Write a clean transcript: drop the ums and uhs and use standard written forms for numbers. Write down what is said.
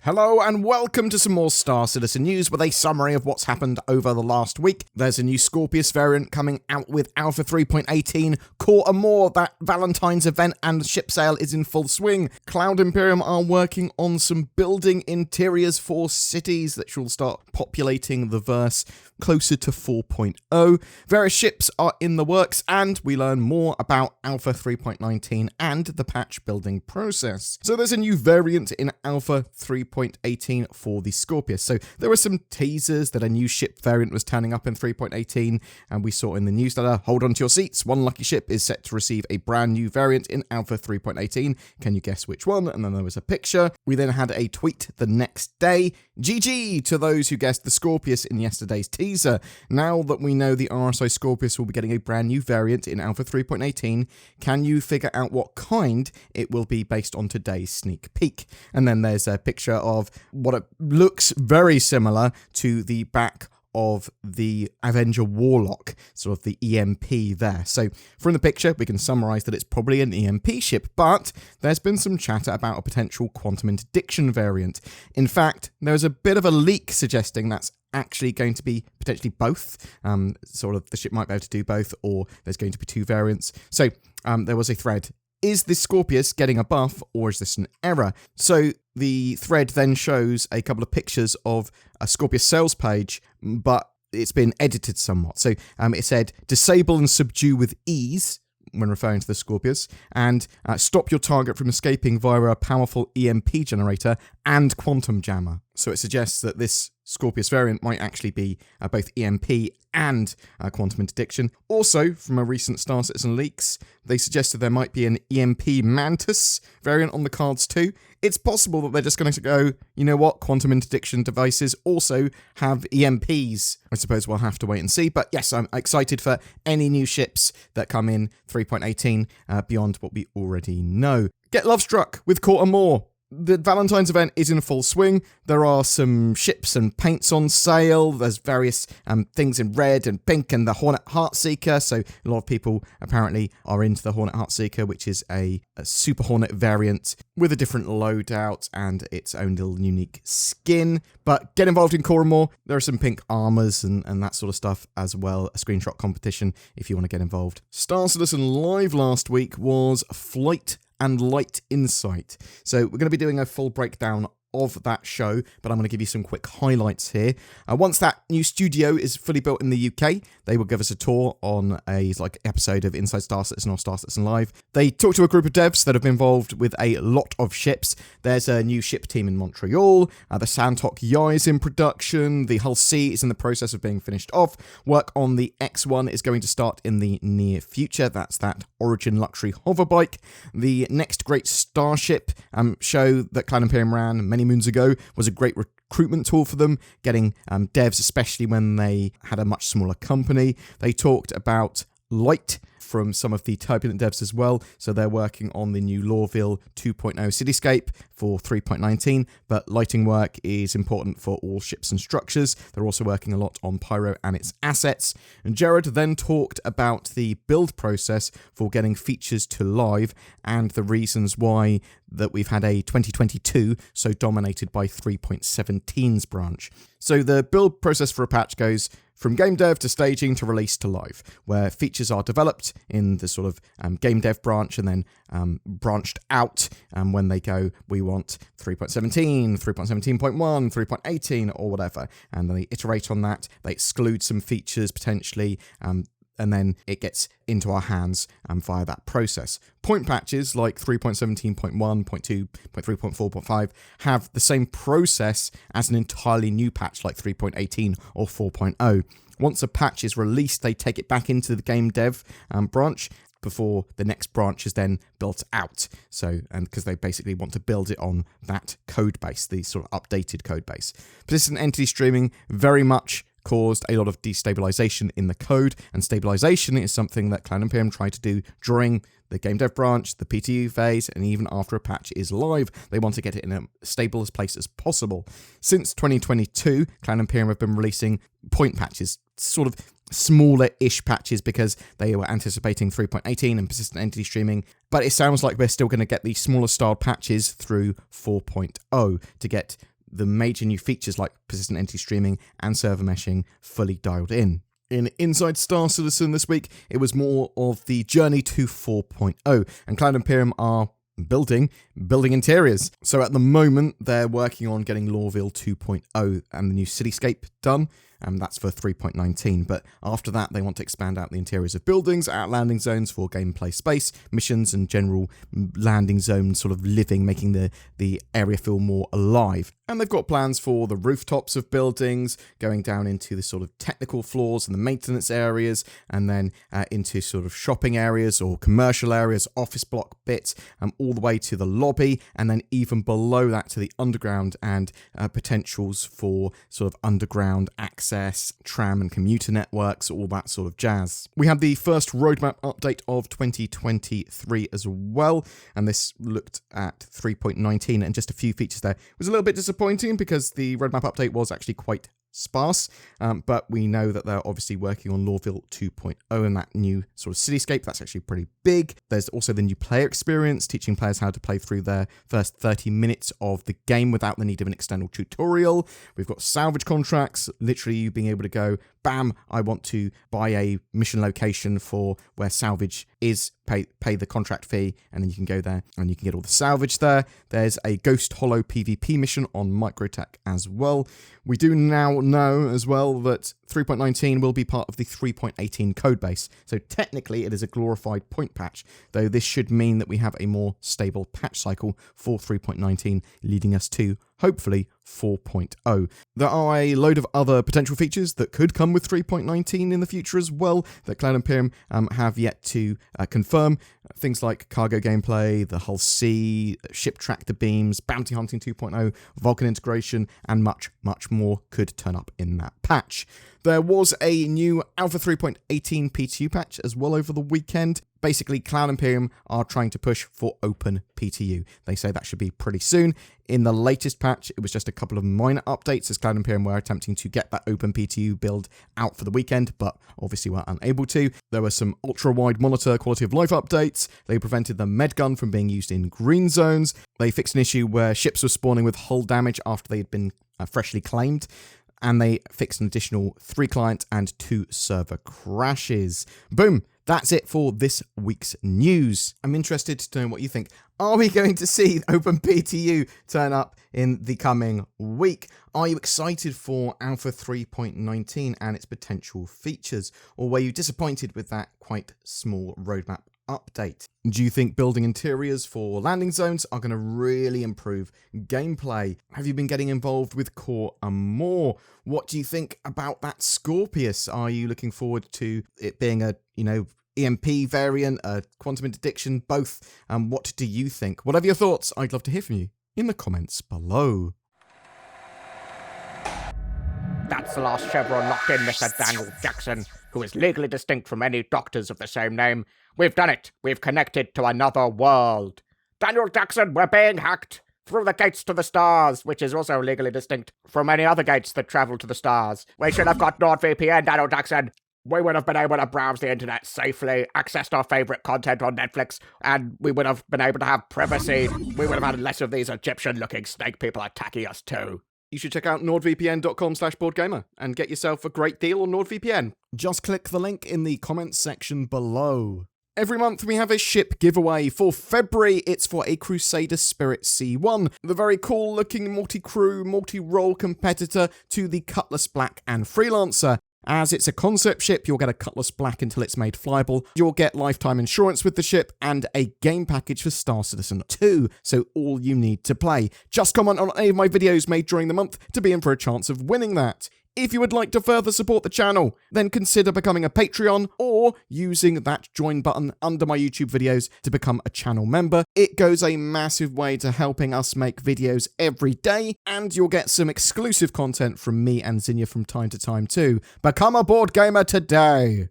Hello and welcome to some more Star Citizen news with a summary of what's happened over the last week. There's a new Scorpius variant coming out with Alpha 3.18, Coramor, that Valentine's event and ship sale is in full swing. Cloud Imperium are working on some building interiors for cities that shall start populating the verse closer to 4.0. Various ships are in the works and we learn more about Alpha 3.19 and the patch building process. So there's a new variant in Alpha 3.18 for the Scorpius. So there were some teasers that a new ship variant was turning up in 3.18 and we saw in the newsletter, hold on to your seats, one lucky ship is set to receive a brand new variant in Alpha 3.18. Can you guess which one? And then there was a picture. We then had a tweet the next day. GG to those who guessed the Scorpius in yesterday's teaser. Now that we know the RSI Scorpius will be getting a brand new variant in Alpha 3.18, can you figure out what kind it will be based on today's sneak peek? And then there's a picture of what it looks very similar to the back of the Avenger Warlock, sort of the EMP there. So from the picture, we can summarize that it's probably an EMP ship, but there's been some chatter about a potential quantum interdiction variant. In fact, there's a bit of a leak suggesting that's actually going to be potentially both. Sort of the ship might be able to do both, or there's going to be two variants. So there was a thread. Is this Scorpius getting a buff, or is this an error? So the thread then shows a couple of pictures of a Scorpius sales page, but it's been edited somewhat. So it said, disable and subdue with ease, when referring to the Scorpius, and stop your target from escaping via a powerful EMP generator and quantum jammer. So it suggests that this Scorpius variant might actually be both EMP and quantum interdiction. Also, from a recent Star Citizen leaks, they suggested there might be an EMP Mantis variant on the cards too. It's possible that they're just going to go, you know what, quantum interdiction devices also have EMPs. I suppose we'll have to wait and see. But yes, I'm excited for any new ships that come in 3.18 beyond what we already know. Get love struck with Coramor. The Valentine's event is in full swing. There are some ships and paints on sale. There's various things in red and pink and the Hornet Heartseeker. So a lot of people apparently are into the Hornet Heartseeker, which is a Super Hornet variant with a different loadout and its own little unique skin. But get involved in Coramor. There are some pink armors and that sort of stuff as well. A screenshot competition if you want to get involved. Star Citizen Live last week was Flight and Light Insight. So we're going to be doing a full breakdown of that show, but I'm going to give you some quick highlights here. Once that new studio is fully built in the UK, they will give us a tour on a episode of Inside Star Citizen or Star Citizen Live. They talk to a group of devs that have been involved with a lot of ships. There's a new ship team in Montreal, the Santok Yai is in production, the Hull C is in the process of being finished off, work on the X1 is going to start in the near future, that's that Origin luxury hoverbike. The next great Starship show that Cloud Imperium ran many moons ago was a great recruitment tool for them, getting devs, especially when they had a much smaller company. They talked about Light from some of the Turbulent devs as well, so they're working on the new Lorville 2.0 cityscape for 3.19, but lighting work is important for all ships and structures. They're also working a lot on Pyro and its assets. And Jared then talked about the build process for getting features to live and the reasons why that we've had a 2022 so dominated by 3.17's branch. So the build process for a patch goes from game dev to staging to release to live, where features are developed in the sort of game dev branch and then branched out when they go, we want 3.17, 3.17.1, 3.18 or whatever, and then they iterate on that, they exclude some features potentially, and then it gets into our hands via that process. Point patches like 3.17.1, 0.2, 0.3, 0.4, 0.5 have the same process as an entirely new patch like 3.18 or 4.0. Once a patch is released, they take it back into the game dev branch before the next branch is then built out. So, and because they basically want to build it on that code base, the sort of updated code base. Persistent entity streaming very much caused a lot of destabilization in the code, and stabilization is something that Cloud Imperium tried to do during the game dev branch, the PTU phase, and even after a patch is live. They want to get it in a stable place as possible. Since 2022, Cloud Imperium have been releasing point patches, sort of smaller-ish patches because they were anticipating 3.18 and persistent entity streaming, but it sounds like we're still going to get these smaller style patches through 4.0 to get the major new features like persistent entity streaming and server meshing fully dialed in. In Inside Star Citizen this week, it was more of the journey to 4.0, and Cloud Imperium are building interiors. So at the moment, they're working on getting Lorville 2.0 and the new cityscape done. That's for 3.19, but after that they want to expand out the interiors of buildings, out landing zones for gameplay space, missions and general landing zone sort of living, making the area feel more alive. And they've got plans for the rooftops of buildings, going down into the sort of technical floors and the maintenance areas, and then into sort of shopping areas or commercial areas, office block bits, all the way to the lobby, and then even below that to the underground and potentials for sort of underground access, tram and commuter networks, all that sort of jazz. We had the first roadmap update of 2023 as well, and this looked at 3.19 and just a few features there. It was a little bit disappointing because the roadmap update was actually quite sparse, but we know that they're obviously working on Lorville 2.0 and that new sort of cityscape. That's actually pretty big. There's also the new player experience, teaching players how to play through their first 30 minutes of the game without the need of an external tutorial. We've got salvage contracts, literally you being able to go, bam, I want to buy a mission location for where salvage is, pay the contract fee, and then you can go there and you can get all the salvage there. There's a Ghost Hollow PvP mission on Microtech as well. We do now know as well that 3.19 will be part of the 3.18 codebase, so technically it is a glorified point patch, though this should mean that we have a more stable patch cycle for 3.19, leading us to, hopefully, 4.0. There are a load of other potential features that could come with 3.19 in the future as well that Cloud Imperium have yet to confirm. Things like cargo gameplay, the Hull C, ship tractor beams, bounty hunting 2.0, Vulkan integration, and much, much more could turn up in that patch. There was a new Alpha 3.18 PTU patch as well over the weekend. Basically, Cloud Imperium are trying to push for open PTU. They say that should be pretty soon. In the latest patch, it was just a couple of minor updates as Cloud Imperium were attempting to get that open PTU build out for the weekend, but obviously were unable to. There were some ultra-wide monitor quality of life updates. They prevented the med gun from being used in green zones. They fixed an issue where ships were spawning with hull damage after they had been freshly claimed. And they fixed an additional 3 client and 2 server crashes. Boom! That's it for this week's news. I'm interested to know what you think. Are we going to see OpenPTU turn up in the coming week? Are you excited for Alpha 3.19 and its potential features? Or were you disappointed with that quite small roadmap update? Do you think building interiors for landing zones are going to really improve gameplay? Have you been getting involved with Coramor? What do you think about that Scorpius? Are you looking forward to it being a, EMP variant, a quantum interdiction, both? What do you think? Whatever your thoughts, I'd love to hear from you in the comments below. That's the last chevron locked in, Mr. Daniel Jackson, who is legally distinct from any doctors of the same name. We've done it. We've connected to another world. Daniel Jackson, we're being hacked through the gates to the stars, which is also legally distinct from any other gates that travel to the stars. We should have got NordVPN, Daniel Jackson. We would have been able to browse the internet safely, accessed our favourite content on Netflix, and we would have been able to have privacy. We would have had less of these Egyptian-looking snake people attacking us too. You should check out nordvpn.com/BoredGamer and get yourself a great deal on NordVPN. Just click the link in the comments section below. Every month we have a ship giveaway. For February, it's for a Crusader Spirit C1, the very cool looking multi-crew, multi-role competitor to the Cutlass Black and Freelancer. As it's a concept ship, you'll get a Cutlass Black until it's made flyable, you'll get lifetime insurance with the ship, and a game package for Star Citizen 2, so all you need to play. Just comment on any of my videos made during the month to be in for a chance of winning that. If you would like to further support the channel, then consider becoming a Patreon or using that join button under my YouTube videos to become a channel member. It goes a massive way to helping us make videos every day, and you'll get some exclusive content from me and Zinnia from time to time too. Become a board gamer today!